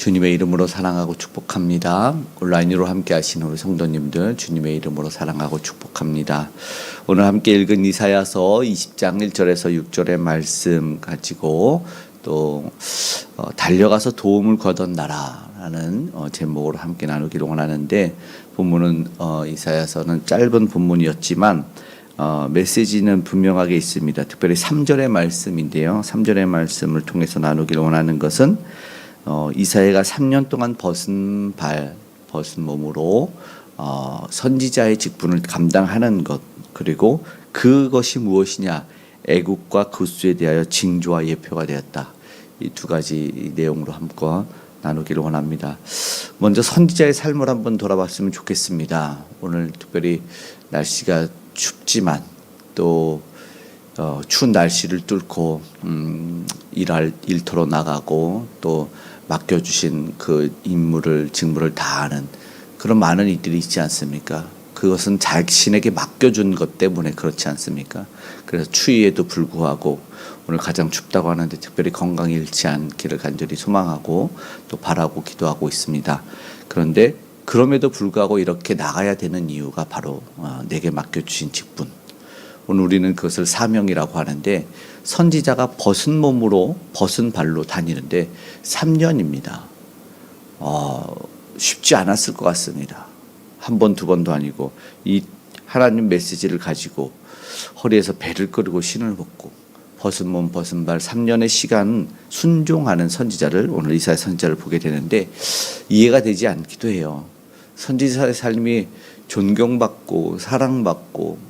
주님의 이름으로 사랑하고 축복합니다. 온라인으로 함께 하시는 우리 성도님들 주님의 이름으로 사랑하고 축복합니다. 오늘 함께 읽은 이사야서 20장 1절에서 6절의 말씀 가지고 또 달려가서 도움을 거둔 나라라는 제목으로 함께 나누기를 원하는데, 본문은 이사야서는 짧은 본문이었지만 메시지는 분명하게 있습니다. 특별히 3절의 말씀인데요. 3절의 말씀을 통해서 나누기를 원하는 것은 이사야가 3년 동안 벗은 몸으로 선지자의 직분을 감당하는 것, 그리고 그것이 무엇이냐, 애국과 그수에 대하여 징조와 예표가 되었다. 이 두 가지 내용으로 한번 나누기를 원합니다. 먼저 선지자의 삶을 한번 돌아봤으면 좋겠습니다. 오늘 특별히 날씨가 춥지만 또 추운 날씨를 뚫고 일터로 나가고 또 맡겨주신 그 직무를 다하는 그런 많은 이들이 있지 않습니까? 그것은 자신에게 맡겨준 것 때문에 그렇지 않습니까? 그래서 추위에도 불구하고 오늘 가장 춥다고 하는데 특별히 건강이 잃지 않기를 간절히 소망하고 또 바라고 기도하고 있습니다. 그런데 그럼에도 불구하고 이렇게 나가야 되는 이유가 바로 내게 맡겨주신 직분. 오늘 우리는 그것을 사명이라고 하는데, 선지자가 벗은 몸으로 벗은 발로 다니는데 3년입니다. 쉽지 않았을 것 같습니다. 한 번, 두 번도 아니고 이 하나님 메시지를 가지고 허리에서 배를 끌고 신을 벗고 벗은 몸 벗은 발 3년의 시간 순종하는 선지자를, 오늘 이사야 선지자를 보게 되는데 이해가 되지 않기도 해요. 선지자의 삶이 존경받고 사랑받고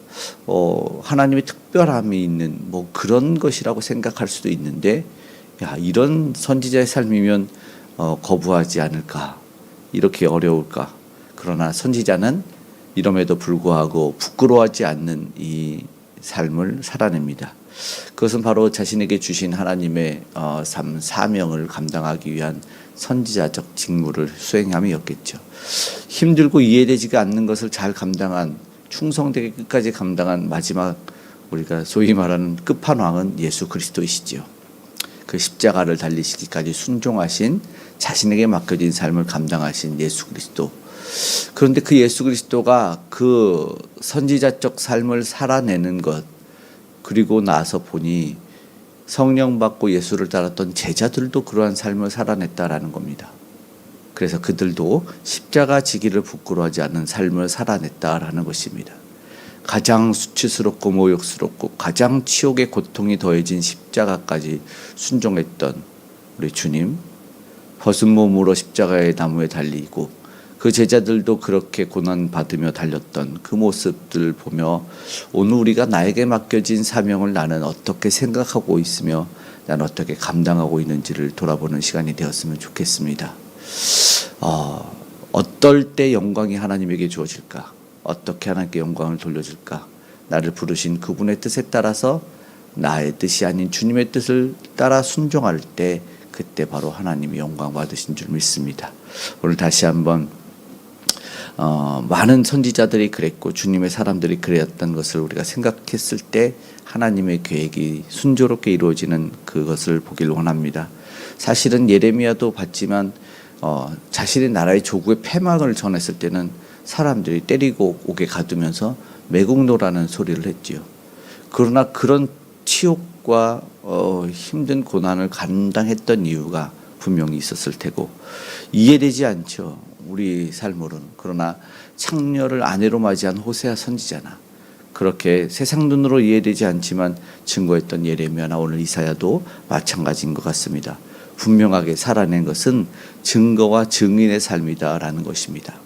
하나님의 특별함이 있는 그런 것이라고 생각할 수도 있는데, 이런 선지자의 삶이면 거부하지 않을까, 이렇게 어려울까. 그러나 선지자는 이럼에도 불구하고 부끄러워하지 않는 이 삶을 살아냅니다. 그것은 바로 자신에게 주신 하나님의 삶 사명을 감당하기 위한 선지자적 직무를 수행함이었겠죠. 힘들고 이해되지가 않는 것을 잘 감당한, 충성되게 끝까지 감당한 마지막, 우리가 소위 말하는 끝판왕은 예수 그리스도이시죠. 그 십자가를 달리시기까지 순종하신, 자신에게 맡겨진 삶을 감당하신 예수 그리스도. 그런데 그 예수 그리스도가 그 선지자적 삶을 살아내는 것, 그리고 나서 보니 성령 받고 예수를 따랐던 제자들도 그러한 삶을 살아냈다라는 겁니다. 그래서 그들도 십자가 지기를 부끄러워하지 않는 삶을 살아냈다라는 것입니다. 가장 수치스럽고 모욕스럽고 가장 치욕의 고통이 더해진 십자가까지 순종했던 우리 주님, 벗은 몸으로 십자가의 나무에 달리고 그 제자들도 그렇게 고난받으며 달렸던 그 모습들 보며, 오늘 우리가 나에게 맡겨진 사명을 나는 어떻게 생각하고 있으며 나는 어떻게 감당하고 있는지를 돌아보는 시간이 되었으면 좋겠습니다. 어떨 때 영광이 하나님에게 주어질까? 어떻게 하나님께 영광을 돌려줄까? 나를 부르신 그분의 뜻에 따라서 나의 뜻이 아닌 주님의 뜻을 따라 순종할 때, 그때 바로 하나님이 영광 받으신 줄 믿습니다. 오늘 다시 한번 많은 선지자들이 그랬고 주님의 사람들이 그랬던 것을 우리가 생각했을 때 하나님의 계획이 순조롭게 이루어지는 그것을 보기를 원합니다. 사실은 예레미야도 봤지만 자신의 나라의 조국의 패망을 전했을 때는 사람들이 때리고 옥에 가두면서 매국노라는 소리를 했지요. 그러나 그런 치욕과 힘든 고난을 감당했던 이유가 분명히 있었을 테고, 이해되지 않죠, 우리 삶으로는. 그러나 창녀를 아내로 맞이한 호세아 선지자나 그렇게 세상 눈으로 이해되지 않지만 증거했던 예레미야나 오늘 이사야도 마찬가지인 것 같습니다. 분명하게 살아낸 것은 증거와 증인의 삶이다라는 것입니다.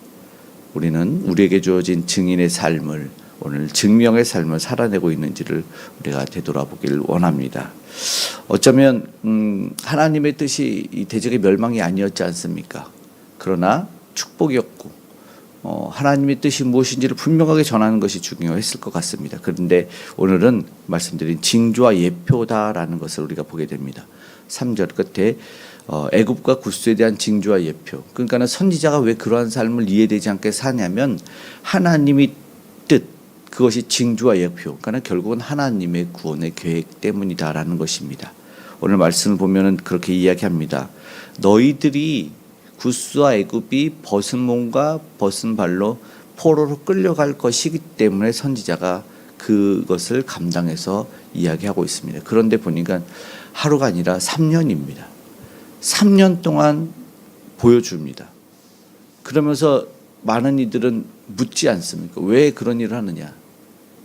우리는 우리에게 주어진 증인의 삶을, 오늘 증명의 삶을 살아내고 있는지를 우리가 되돌아보기를 원합니다. 어쩌면 하나님의 뜻이 이 대적의 멸망이 아니었지 않습니까? 그러나 축복이었고 하나님의 뜻이 무엇인지를 분명하게 전하는 것이 중요했을 것 같습니다. 그런데 오늘은 말씀드린 징조와 예표다라는 것을 우리가 보게 됩니다. 3절 끝에 애굽과 구스에 대한 징조와 예표. 그러니까 선지자가 왜 그러한 삶을 이해되지 않게 사냐면 하나님의 뜻, 그것이 징조와 예표. 그러니까 결국은 하나님의 구원의 계획 때문이다라는 것입니다. 오늘 말씀을 보면은 그렇게 이야기합니다. 너희들이 구스와 애굽이 벗은 몸과 벗은 발로 포로로 끌려갈 것이기 때문에 선지자가 그것을 감당해서 이야기하고 있습니다. 그런데 보니까 하루가 아니라 3년입니다. 3년 동안 보여줍니다. 그러면서 많은 이들은 묻지 않습니까? 왜 그런 일을 하느냐?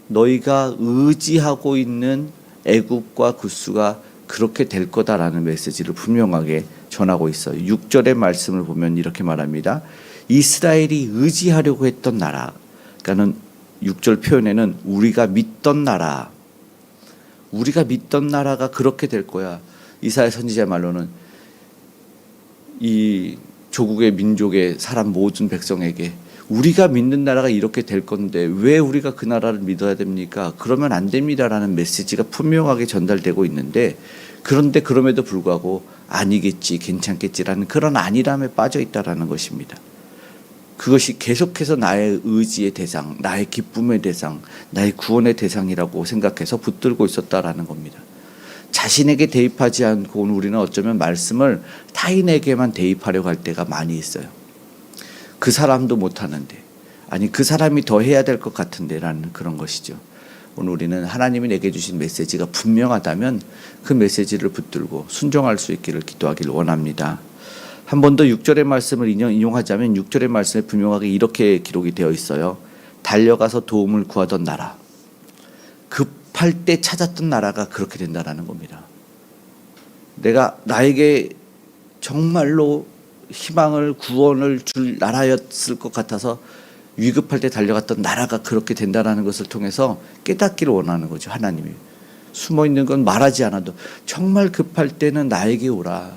너희가 의지하고 있는 애굽과 구스가 그렇게 될 거다라는 메시지를 분명하게 전하고 있어요. 6절의 말씀을 보면 이렇게 말합니다. 이스라엘이 의지하려고 했던 나라, 그러니까는 6절 표현에는 우리가 믿던 나라, 우리가 믿던 나라가 그렇게 될 거야. 이사야 선지자 말로는 이 조국의 민족의 사람 모든 백성에게 우리가 믿는 나라가 이렇게 될 건데 왜 우리가 그 나라를 믿어야 됩니까? 그러면 안 됩니다라는 메시지가 분명하게 전달되고 있는데, 그런데 그럼에도 불구하고 아니겠지, 괜찮겠지라는 그런 안일함에 빠져 있다라는 것입니다. 그것이 계속해서 나의 의지의 대상, 나의 기쁨의 대상, 나의 구원의 대상이라고 생각해서 붙들고 있었다라는 겁니다. 자신에게 대입하지 않고 우리는 어쩌면 말씀을 타인에게만 대입하려고 할 때가 많이 있어요. 그 사람도 못하는데, 아니 그 사람이 더 해야 될 것 같은데 라는 그런 것이죠. 오늘 우리는 하나님이 내게 주신 메시지가 분명하다면 그 메시지를 붙들고 순종할 수 있기를 기도하기를 원합니다. 한 번 더 6절의 말씀을 인용하자면 6절의 말씀에 분명하게 이렇게 기록이 되어 있어요. 달려가서 도움을 구하던 나라, 급할 때 찾았던 나라가 그렇게 된다라는 겁니다. 내가 나에게 정말로 희망을, 구원을 줄 나라였을 것 같아서 위급할 때 달려갔던 나라가 그렇게 된다는 것을 통해서 깨닫기를 원하는 거죠. 하나님이 숨어있는 건 말하지 않아도 정말 급할 때는 나에게 오라,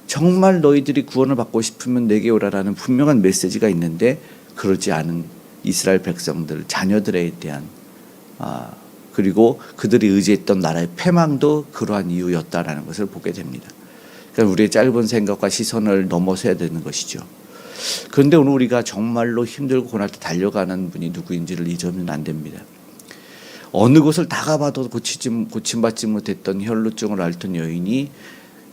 정말 너희들이 구원을 받고 싶으면 내게 오라라는 분명한 메시지가 있는데 그러지 않은 이스라엘 백성들, 자녀들에 대한 그리고 그들이 의지했던 나라의 패망도 그러한 이유였다라는 것을 보게 됩니다. 그러니까 우리의 짧은 생각과 시선을 넘어서야 되는 것이죠. 그런데 오늘 우리가 정말로 힘들고 고날 때 달려가는 분이 누구인지를 잊으면 안 됩니다. 어느 곳을 다 가봐도 고침받지 못했던 혈루증을 앓던 여인이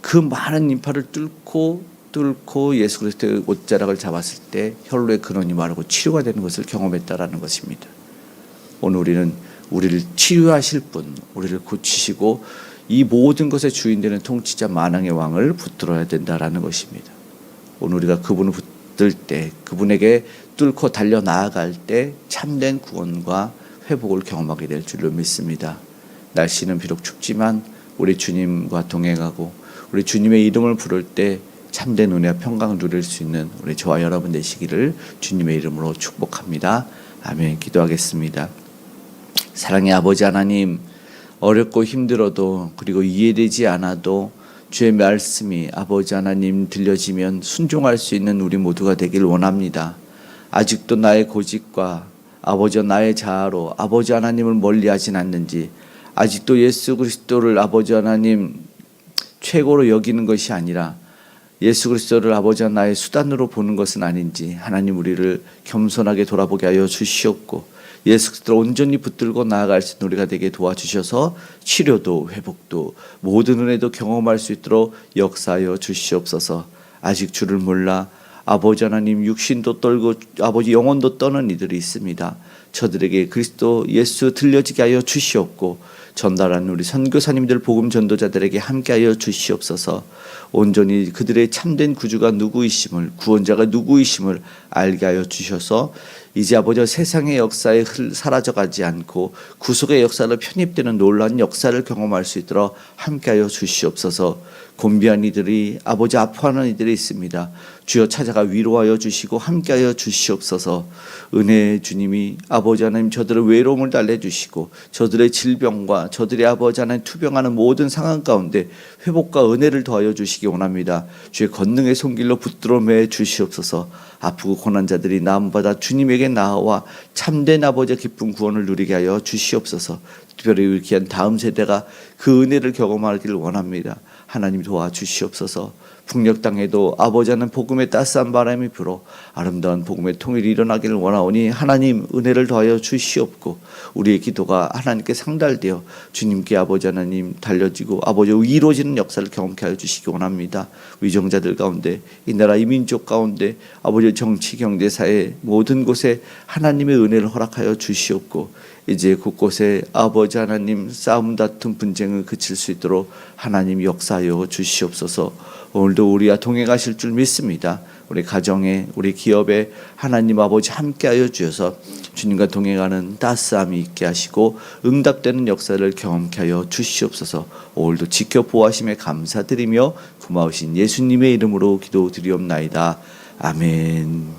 그 많은 인파를 뚫고 예수 그리스도의 옷자락을 잡았을 때 혈루의 근원이 마르고 치료가 되는 것을 경험했다라는 것입니다. 오늘 우리는 우리를 치유하실 분, 우리를 고치시고 이 모든 것의 주인 되는 통치자 만왕의 왕을 붙들어야 된다라는 것입니다. 오늘 우리가 그분을 붙들 때, 그분에게 뚫고 달려 나아갈 때 참된 구원과 회복을 경험하게 될 줄로 믿습니다. 날씨는 비록 춥지만 우리 주님과 동행하고 우리 주님의 이름을 부를 때 참된 은혜와 평강을 누릴 수 있는 우리 저와 여러분 되시기를 주님의 이름으로 축복합니다. 아멘. 기도하겠습니다. 사랑의 아버지 하나님, 어렵고 힘들어도 그리고 이해되지 않아도 주의 말씀이 아버지 하나님 들려지면 순종할 수 있는 우리 모두가 되길 원합니다. 아직도 나의 고집과 아버지 나의 자아로 아버지 하나님을 멀리하진 않는지, 아직도 예수 그리스도를 아버지 하나님 최고로 여기는 것이 아니라 예수 그리스도를 아버지 나의 수단으로 보는 것은 아닌지 하나님 우리를 겸손하게 돌아보게 하여 주시옵고 예수 그리스도를 온전히 붙들고 나아갈 수 있는 우리가 되게 도와주셔서 치료도 회복도 모든 은혜도 경험할 수 있도록 역사하여 주시옵소서. 아직 주를 몰라 아버지 하나님 육신도 떨고 아버지 영혼도 떠는 이들이 있습니다. 저들에게 그리스도 예수 들려지게 하여 주시옵고 전달하는 우리 선교사님들 복음 전도자들에게 함께하여 주시옵소서. 온전히 그들의 참된 구주가 누구이심을, 구원자가 누구이심을 알게 하여 주셔서 이제 아버지 세상의 역사에 사라져가지 않고 구속의 역사를 편입되는 놀라운 역사를 경험할 수 있도록 함께하여 주시옵소서. 곤비한 이들이 아버지 아파하는 이들이 있습니다. 주여 찾아가 위로하여 주시고 함께하여 주시옵소서. 은혜의 주님이 아버지 하나님 저들의 외로움을 달래주시고 저들의 질병과 저들의 아버지 하나님 투병하는 모든 상황 가운데 회복과 은혜를 더하여 주시기 원합니다. 주의 권능의 손길로 붙들어 매 주시옵소서. 아프고 고난 자들이 나음받아 주님에게 나아와 참된 아버지의 기쁜 구원을 누리게 하여 주시옵소서. 특별히 위기한 다음 세대가 그 은혜를 경험하기를 원합니다. 하나님 도와주시옵소서. 북녘 땅에도 아버지 하는 복음의 따스한 바람이 불어 아름다운 복음의 통일이 일어나기를 원하오니 하나님 은혜를 더하여 주시옵고 우리의 기도가 하나님께 상달되어 주님께 아버지 하나님 달려지고 아버지 이루어지는 역사를 경험케 하여 주시기 원합니다. 위정자들 가운데 이 나라 이 민족 가운데 아버지 정치 경제 사회 모든 곳에 하나님의 은혜를 허락하여 주시옵고 이제 곳곳에 아버지 하나님 싸움 다툼 분쟁을 그칠 수 있도록 하나님 역사하여 주시옵소서. 오늘도 우리와 동행하실 줄 믿습니다. 우리 가정에 우리 기업에 하나님 아버지 함께하여 주셔서 주님과 동행하는 따스함이 있게 하시고 응답되는 역사를 경험케 하여 주시옵소서. 오늘도 지켜 보호하심에 감사드리며 고마우신 예수님의 이름으로 기도드리옵나이다. 아멘.